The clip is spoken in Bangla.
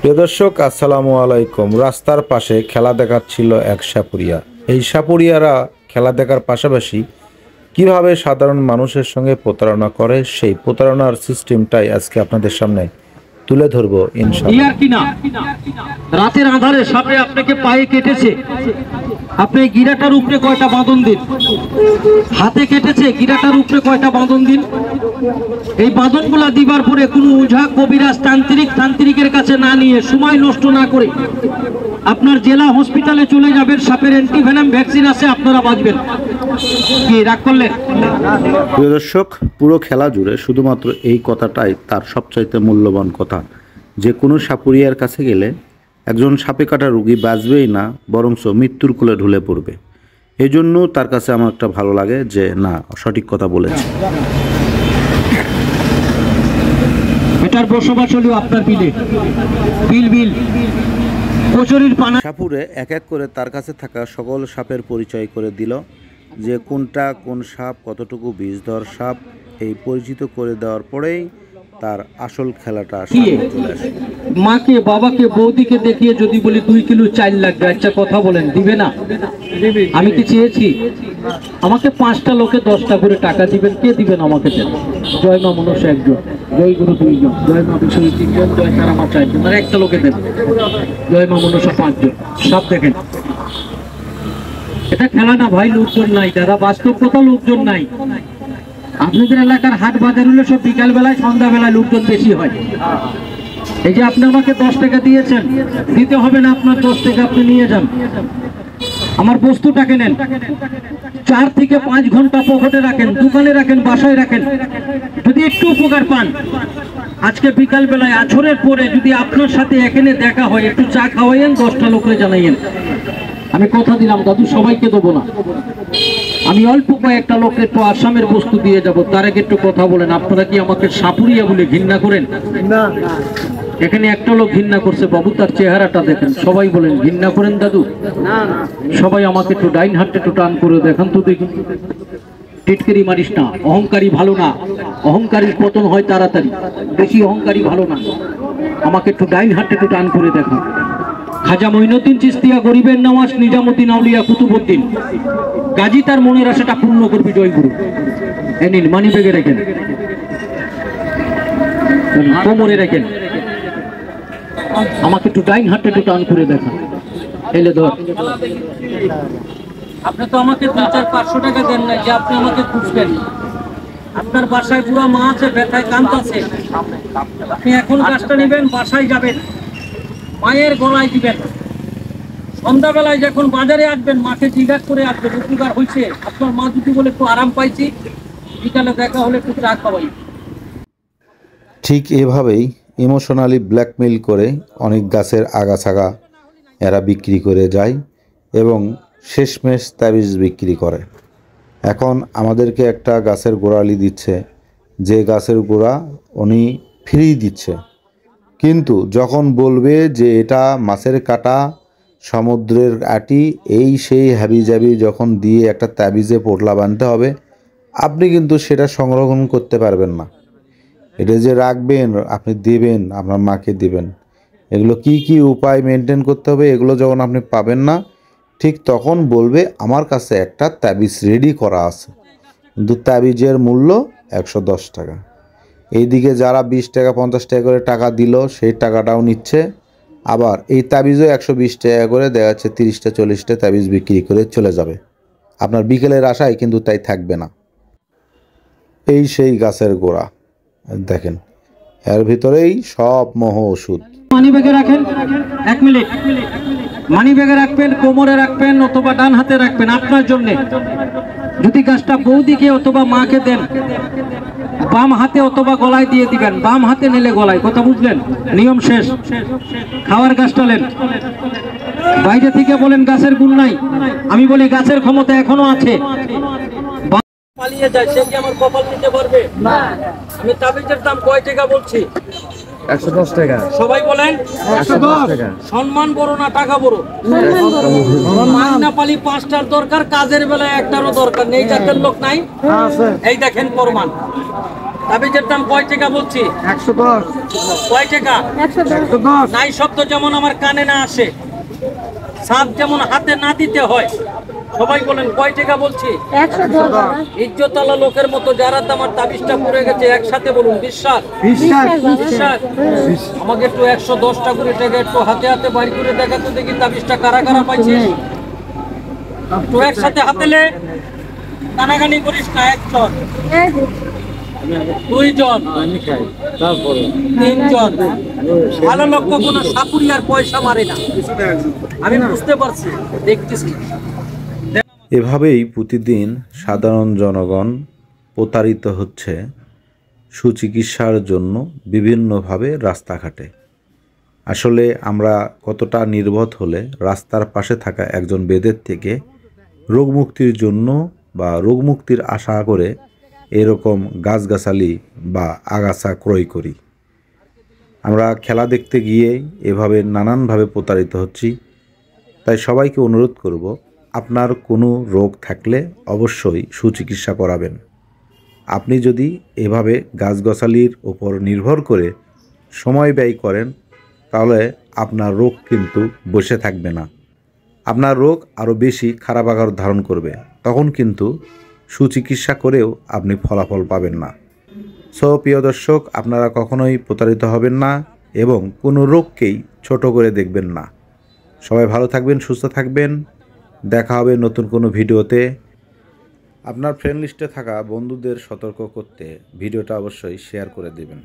প্রিয় দর্শক, আসসালামু আলাইকুম। রাস্তার পাশে খেলা দেখাচ্ছিল এক সাপুরিয়া। এই সাপুরিয়ারা খেলা দেখার পাশাপাশি কিভাবে সাধারণ মানুষের সঙ্গে প্রতারণা করে, সেই প্রতারণার সিস্টেমটাই আজকে আপনাদের সামনে তুলে ধরবো ইনশাআল্লাহ। রাতের আঁধারে সাপে আপনাকে পায়ে কেটেছে, আপনি গিরাটার উপরে কয়টা বাঁধন দিন। হাতে কেটেছে, গিরাটার উপরে কয়টা বাঁধন দিন। এই বাঁধনগুলা দিবার পরে কোনো ওঝা কবিরাজ তান্ত্রিকের কাছে না নিয়ে, সময় নষ্ট না করে আপনার জেলা হসপিটালে চলে যাবেন। সাপের অ্যান্টিভেনাম ভ্যাকসিন আছে, আপনারা বাঁচবেন। কি রাগ করলেন? প্রিয় দর্শক, পুরো খেলা জুড়ে শুধুমাত্র এই কথাটাই তার সবচাইতে মূল্যবান কথা, যে কোনো সাপুরিয়ার কাছে গেলে একজন সাপে কাটা রুগী বাঁচবেই না, বরঞ্চ মৃত্যুর কোলে ঢুলে পড়বে। এই জন্য তার কাছে আমার একটা ভালো লাগে যে না, সঠিক কথা বলেছে। এটার বসবাস হলো আপনার বিলে, বিল কচুরির পানা। সাপুরে এক এক করে তার কাছে থাকা সকল সাপের পরিচয় করে দিল, যে কোনটা কোন সাপ, কতটুকু বিষধর সাপ। এই পরিচিত করে দেওয়ার পরেই তার আসল খেলাটা চলে আসে। মাকে, বাবাকে, বৌদিকে দেখিয়ে যদি বলি 2 কিলো চাল লাগবে, আচ্ছা কথা বলেন, দিবে না? আমি কি চেয়েছি? আমাকে 5টা লোকে 10টা করে টাকা দিবেন, কে দিবেন আমাকে? দেন। জয় মা মনসা 1 জন, জয় গুরু 2 জন, জয় মা বিষ্ণু 3 জন, জয় তারা মা 4 জন, আর একটা লোকে দেন। জয় মা মনসা 5 জন। সব দেখেন, এটা খেলা না ভাই, লোকজন নাই দাদা, বাস্তব কথা, লোকজন নাই। আপনাদের এলাকার হাট বাজার হলে সব বিকাল বেলায়, সন্ধ্যা বেলায় লোকজন বেশি হয়। এই যে আপনি আমাকে 10 টাকা দিয়েছেন, দিতে হবে না আপনার 10 টাকা, আপনি নিয়ে যান, আমার বস্তুটাকে নেন। 4 থেকে 5 ঘন্টা পকেটে রাখেন, দোকানে রাখেন, বাসায় রাখেন। যদি একটু উপকার পান, আজকে বিকাল বেলায় আছরের পরে যদি আপনার সাথে এখানে দেখা হয়, একটু চা খাওয়াইয়েন, 10টা লোকরে জানাইয়েন। আমি কথা দিলাম দাদু, সবাইকে দেবো না, আমি অল্প কয়েকটা লোককে একটু আসামের বস্তু দিয়ে যাব। তার আগে একটু কথা বলেন, আপনারা কি আমাকে সাপুরিয়া বলে ঘৃণা করেন? না, এখানে একটা লোক ঘৃণা করছে বাবু, তার চেহারাটা দেখেন। সবাই বলেন ঘৃণা করেন দাদু? সবাই আমাকে একটু ডাইন হাতটা একটু টান করে দেখান তো দেখি। টিটকারি মারিস না, অহংকারী ভালো না, অহংকারীর পতন হয় তাড়াতাড়ি, বেশি অহংকারী ভালো না। আমাকে একটু ডাইন হাতটা একটু টান করে দেখান। খাজা মঈনুদ্দিন চিশতিয়া, গরিবের নওয়াজ, নিজামুদ্দিন আউলিয়া, কুতুবউদ্দিন গাজী, তার মনের আশাটা পূর্ণ করবি, জয় গুরু। এ নিন, মানি ব্যাগে রেখেন, কোমরে রেখেন। আমাকে একটু ডাইন হাতটা একটু টান করে দেখান। এলে ধর, আপনি তো আমাকে 200-500 টাকা দেন না, যে আপনি আমাকে খুঁজবেন। আপনার বাসায় বুড়া মা আছে, ব্যথায় কাঁদতেছে, আপনি এখন কাজটা নেবেন, বাসায় যাবেন, মায়ের গলায় দিবেন। সন্ধ্যাবেলায় যখন বাজারে আসবেন, মাকে জিজ্ঞাসা করে আসবেন উপকার হয়েছে। আপনার মা যদি বলে একটু আরাম পাইছি, বিকালে দেখা হলে একটু চা খাওয়াই। ঠিক এভাবেই ইমোশনালি ব্ল্যাকমেইল করে অনেক গাছের আগাছাগা এরা বিক্রি করে যায় এবং শেষমেশ তাবিজ বিক্রি করে। এখন আমাদেরকে একটা গাছের গোড়ালি দিচ্ছে, যে গাছের গোড়া উনি ফ্রি দিচ্ছে, কিন্তু যখন বলবে যে এটা মাছের কাটা, সমুদ্রের আটি, এই সেই হাবিজাবি যখন দিয়ে একটা তাবিজে পোটলা বানতে হবে, আপনি কিন্তু সেটা সংরক্ষণ করতে পারবেন না। এটা যে রাখবেন, আপনি দিবেন, আপনার মাকে দিবেন, এগুলো কি কি উপায় মেনটেন করতে হবে, এগুলো যখন আপনি পাবেন না, ঠিক তখন বলবে আমার কাছে একটা তাবিজ রেডি করা আছে, কিন্তু তাবিজের মূল্য 110 টাকা। এইদিকে যারা 20 টাকা 50 টাকা করে টাকা দিল, সেই টাকাটাও নিচ্ছে। আবার এই তাবিজও 120 টাকা করে দেওয়া যাচ্ছে, 30টা 40টা তাবিজ বিক্রি করে চলে যাবে। আপনার বিকেলের আশায় কিন্তু তাই থাকবে না। এই সেই গাছের গোড়া দেখেন, এর ভিতরেই সব মোহ ওষুধ। মানি ব্যাগে রাখেন, 1 মিনিট, মানি ব্যাগে রাখবেন, কোমরে রাখবেন, অথবা ডান হাতে রাখবেন আপনার জন্য। যদি গাছটা বৌদিকে অথবা মাকে দেন, বাম হাতে অথবা গলায় দিয়ে দিবেন। বাম হাতে নিলে গলায়, কথা বুঝলেন? নিয়ম শেষ। খাওয়ার গাছটা নেন, বাইরে থেকে বলেন গাছের গুণ নাই, আমি বলি গাছের ক্ষমতা এখনো আছে। পালিয়ে যায়, সে কি আমার কপাল নিতে পারবে? না। আমি তাবিজের দাম কয় টাকা বলছি? 110 টাকা। সবাই বলেন 110 টাকা। সম্মান বড় না টাকা বড়? মাইনা পালি 5টার দরকার, কাজের বেলায় একটারও দরকার নেই। জাতের লোক নাই, এই দেখেন প্রমাণ। তাবিজের দাম কয় টাকা বলছি? 110 কয় টাকা? 110 নাই শব্দ যেমন আমার কানে না আসে, সাপ যেমন হাতে না দিতে হয়। সবাই বলেন কয় টাকা বলছি? 110 ইজ্জতওয়ালা লোকের মতো যারা আমার তাবিজটা পড়ে গেছে একসাথে বলুন বিশ্বাস। বিশ্বাস বিশ্বাস। আমাকে একটু 110টা করে টাকা একটু হাতে হাতে বাড়ি করে দেখাতো দেখি তাবিজটা কারা কারা পাইছে। একটু একসাথে হাতেলে টানাগানি করিস না। একজন, দুইজন, তিনজন। ভালো লোক কখনো সাপুরি আর পয়সা মারে না, আমি বুঝতে পারছি, দেখতেছি। এভাবেই প্রতিদিন সাধারণ জনগণ প্রতারিত হচ্ছে সুচিকিৎসার জন্য বিভিন্নভাবে রাস্তাঘাটে। আসলে আমরা কতটা নির্বোধ হলে রাস্তার পাশে থাকা একজন বেদের থেকে রোগমুক্তির জন্য বা রোগমুক্তির আশা করে এরকম গাছগাছালি বা আগাছা ক্রয় করি। আমরা খেলা দেখতে গিয়ে এভাবে নানানভাবে প্রতারিত হচ্ছি। তাই সবাইকে অনুরোধ করব, আপনার কোনো রোগ থাকলে অবশ্যই সুচিকিৎসা করাবেন। আপনি যদি এভাবে গাছগাছালির ওপর নির্ভর করে সময় ব্যয় করেন তাহলে আপনার রোগ কিন্তু বসে থাকবে না, আপনার রোগ আরও বেশি খারাপ আকার ধারণ করবে। তখন কিন্তু সুচিকিৎসা করেও আপনি ফলাফল পাবেন না। সো প্রিয় দর্শক, আপনারা কখনোই প্রতারিত হবেন না এবং কোনো রোগকেই ছোট করে দেখবেন না। সবাই ভালো থাকবেন, সুস্থ থাকবেন। দেখা হবে নতুন কোনো ভিডিওতে। আপনার ফ্রেন্ড লিস্টে থাকা বন্ধুদের সতর্ক করতে ভিডিওটা অবশ্যই শেয়ার করে দেবেন।